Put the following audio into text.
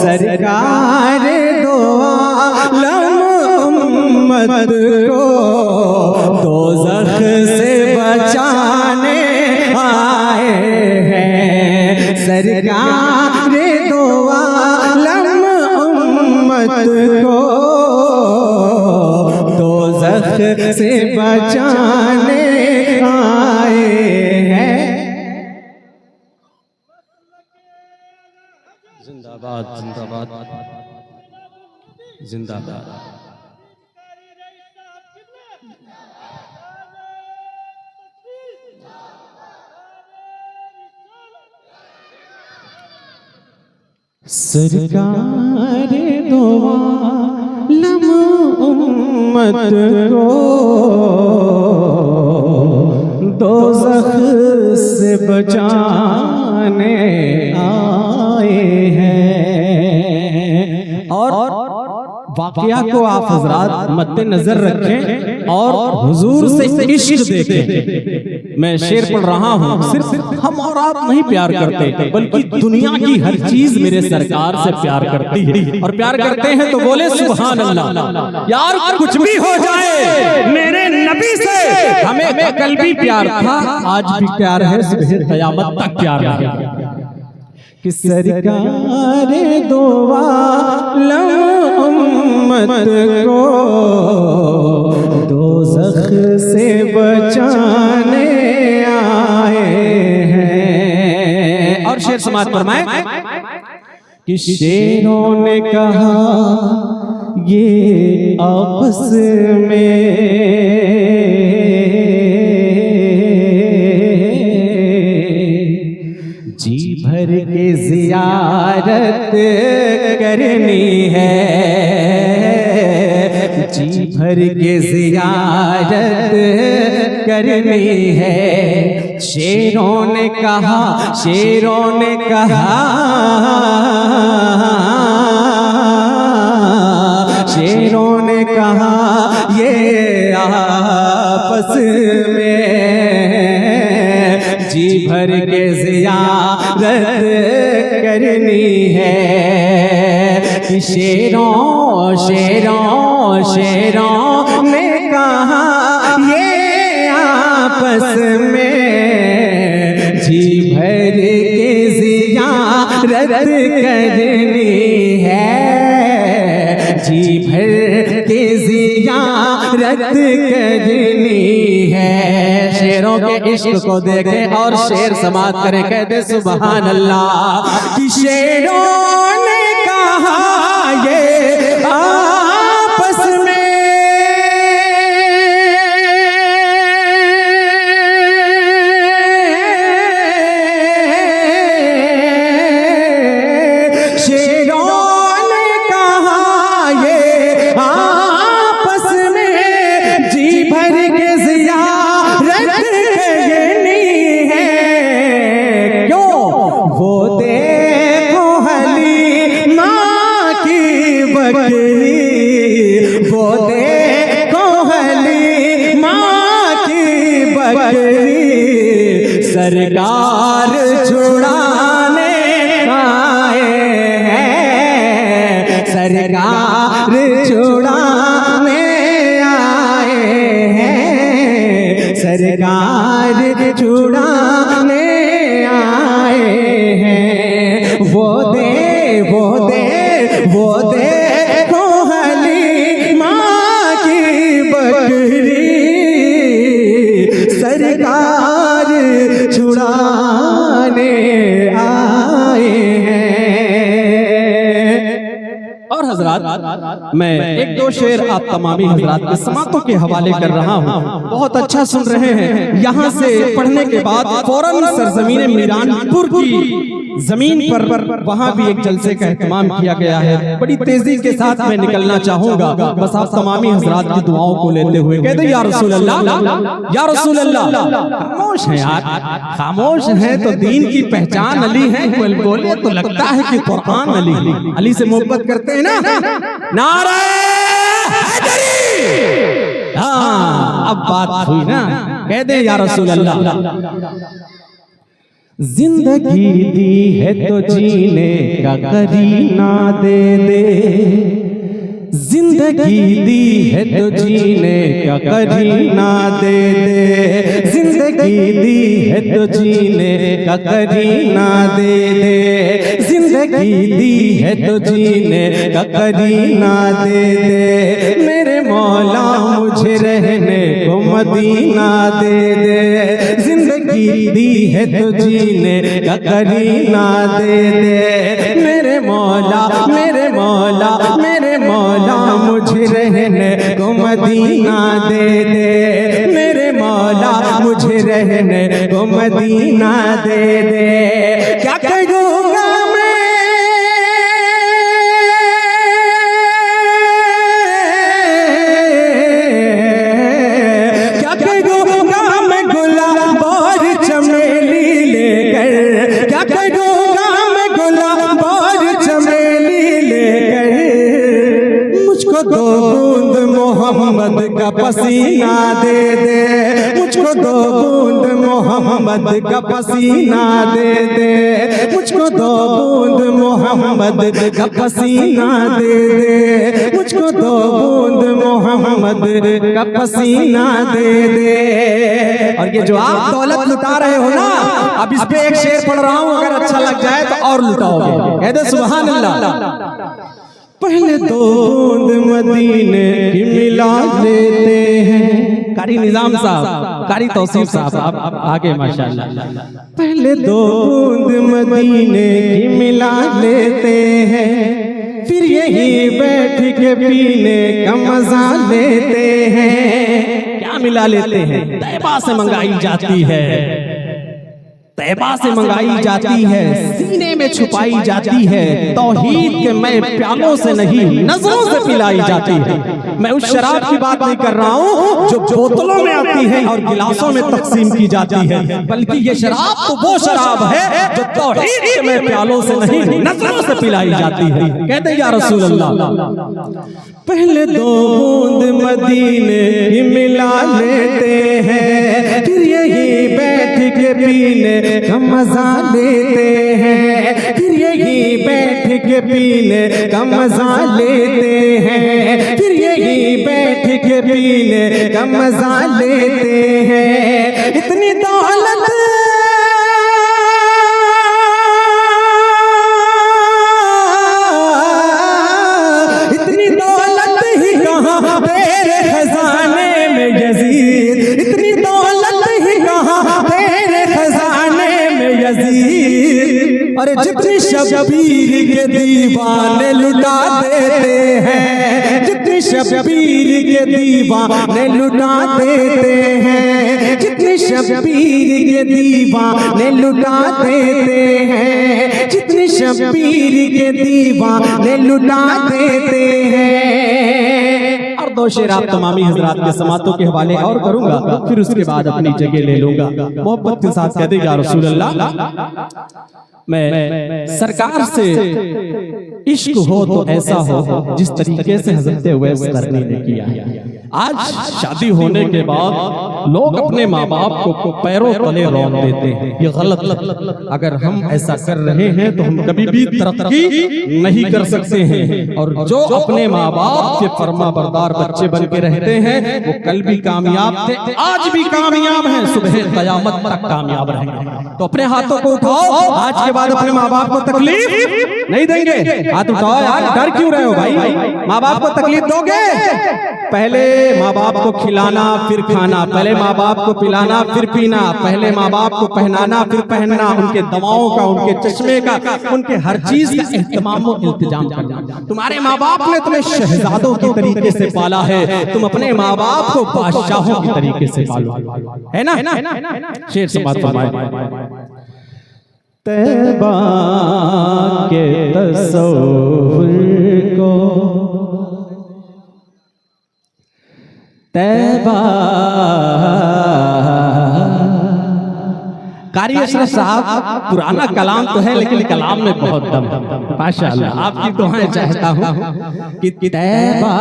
सरकार दो आलम उम्मत को दोज़ख से बचाने आए हैं। सरकार दो आलम उम्मत को दोज़ख से बचाने आए हैं। जिंदाबाद जिंदाबाद जिंदाबाद। सरकार दो आलम उम्मत को दोज़ख से बचाने आए हैं। और वाक़या को आप हज़रात मद्देनजर रखें और हुजूर से इश्क देखें। मैं शेर पढ़ रहा हूँ, सिर्फ हम और आप नहीं प्यार करते बल्कि दुनिया की हर चीज मेरे सरकार से प्यार करती है। और प्यार करते हैं तो बोले सुभान अल्लाह। यार कुछ भी हो जाए मेरे नबी से हमें कल भी प्यार था, आज भी प्यार है, सुबह क़यामत तक प्यार है। कि सरकार दो आलम उम्मत को दोज़ख से बचाने आए हैं। और शेर समाज फरमाए कि शेरों ने कहा ये आपस में जी भर के ज़ियारत करनी है, जी भर के ज़ियारत करनी है। शेरों ने कहा, शेरों ने कहा, शेरों ने कहा ये आपस में जी भर के ज़ियारत करनी है। कि शेरों शेरों शेरों ने कहा ये आपस में जी भर के ज़ियारत करनी है, जी भर के ज़ियारत करनी है। शेरों के इश्क को देखें और शेर समात करें, कहते सुभान अल्लाह। कि शेरों ने कहा ये आपस में सरकार छुड़ाने आए हैं, सरकार छुड़ाने आए हैं, सरकार छुड़ाने आए हैं। वो दे वो दे वो दे कोहली माँ की बकरी, सरकार छुड़ाने आए हैं। और हजरात मैं एक दो शेर आप तमामी हजरात के समातों के हवाले कर रहा हूँ, बहुत अच्छा सुन रहे हैं। यहाँ से पढ़ने के बाद फौरन सरजमीन मीरानपुर की जमीन पर वहाँ भी एक जलसे का एहतमाम किया गया है। बड़ी तेजी के साथ मैं निकलना चाहूंगा, बस आप तमामी हजरात की दुआओं को लेते हुए कहते या रसूल अल्लाह, या रसूल अल्लाह। खामोश है यार, खामोश है तो दीन की पहचान अली है, बोले तो लगता है कि कुरान अली। अली से मोहब्बत करते हैं ना, नारे हैदरी। हाँ अब बात हुई ना, कह दे या रसूल अल्लाह। जिंदगी दी है तो जीने का करीना दे दे, जिंदगी दी है तो जीने का करीना दे दे, जिंदगी दी है तो जीने का करीना दे दे, जिंदगी दी है तो जीने का करीना दे दे, मेरे मौला मुझे रहने को मदीना दे दे, जिंदगी दी है तो जीने का करीना दे दे, मेरे मौला मेरे मौला मेरे मौला मुझे रहने को मदीना दे दे, मेरे मौला मुझे रहने को मदीना दे दे। क्या करूँगा मैं, क्या करूँगा मैं गुलाब और चमेली लेकर, क्या करूँगा मैं गुलाब और चमेली लेकर, मुझको दो बूंद मोहम्मद का पसीना दे दे, मुझको दो बूंद मोहम्मद का पसीना दे दे, मुझको दो बूंद मोहम्मद का पसीना दे दे, मुझको दो बूंद मोहम्मद का पसीना दे दे। और ये जो आप दौलत लुटा रहे हो ना, अब इस पे एक शेर पढ़ रहा हूँ, अगर अच्छा लग जाए तो और लुटाओगे। कह दे सुभान अल्लाह। पहले दो बूंद मदीने की मिला लेते हैं, कारी निजाम साहब, कारी तौसीफ साहब, आप आगे माशाल्लाह। पहले दो बूंद मदीने की मिला लेते हैं, फिर यही बैठ के पीने का मजा लेते हैं। क्या मिला लेते हैं? तैबा से मंगाई जाती है, तैबा से मंगाई जाती है, सीने में छुपाई जाती है, तौहीद के मैं प्यालों से नहीं नजरों से पिलाई जाती है। मैं उस शराब की बात नहीं कर रहा हूँ जो बोतलों में आती है और गिलासों में तकसीम की जाती है, बल्कि ये शराब तो वो शराब है जो तौहीद के मैं प्यालों से नहीं नजरों से पिलाई जाती है। कहते या रसूल अल्लाह। पहले दो बूंद मदीने की मिला लेते हैं, फिर यही बैठ के पीने का मजा लेते हैं, फिर यही बैठ के पीने का मजा लेते हैं, फिर यही बैठ के पीने का मजा लेते हैं। इतनी दौलत तेरे खजाने में यजीद, इतनी दौलत ही कहाँ तेरे खजाने में यजीद। अरे जितनी शबीर के दीवाने लुटा देते हैं, जितनी शबीर के दीवाने लुटा देते हैं, जितनी शबीर के दीवाने लुटा देते हैं, जितनी शबीर के दीवाने लुटा देते हैं। और दो शेर आप तमामी हजरात के समातों के हवाले और करूंगा, फिर उसके बाद अपनी जगह ले लूंगा। मोहब्बत के साथ कह दे या रसूल अल्लाह। मैं सरकार से इश्क हो तो ऐसा हो जिस तरीके से हजरत उवैस करनी ने किया। आज शादी होने के बाद लोग अपने माँ बाप को पैरों तले रौंद देते हैं, ये गलत। अगर हम ऐसा कर रहे हैं तो हम कभी भी तरक्की नहीं कर सकते हैं। और जो अपने माँ बाप के फर्मा बरदार बच्चे बन के रहते हैं वो कल भी कामयाब थे, आज भी कामयाब हैं, सुबह कयामत तक कामयाब रहेंगे। तो अपने हाथों को उठाओ, आज के बाद अपने माँ बाप को तकलीफ नहीं देंगे। हाथ उठाओ यार, डर क्यों रहे हो भाई? माँ बाप को तकलीफ दोगे? पहले माँ बाप को खिलाना फिर खाना, पहले माँ बाप को पिलाना फिर पीना, पहले माँ बाप को पहनाना फिर पहनना, उनके दवाओं का, उनके चश्मे का, उनके हर चीज का एहतमाम और इंतजाम करना। तुम्हारे माँ बाप ने तुम्हें शहजादों की तरीके से पाला है, तुम अपने माँ बाप को बादशाहों की तरीके से पालो, है ना? शेर से बात फरमाए। तैबा के तसव्वुर को, तैबा। कारी अशरफ साहब, पुराना कलाम तो है लेकिन कलाम में बहुत दम है माशाअल्लाह। आपकी दुआएं चाहता हूँ कि तैबा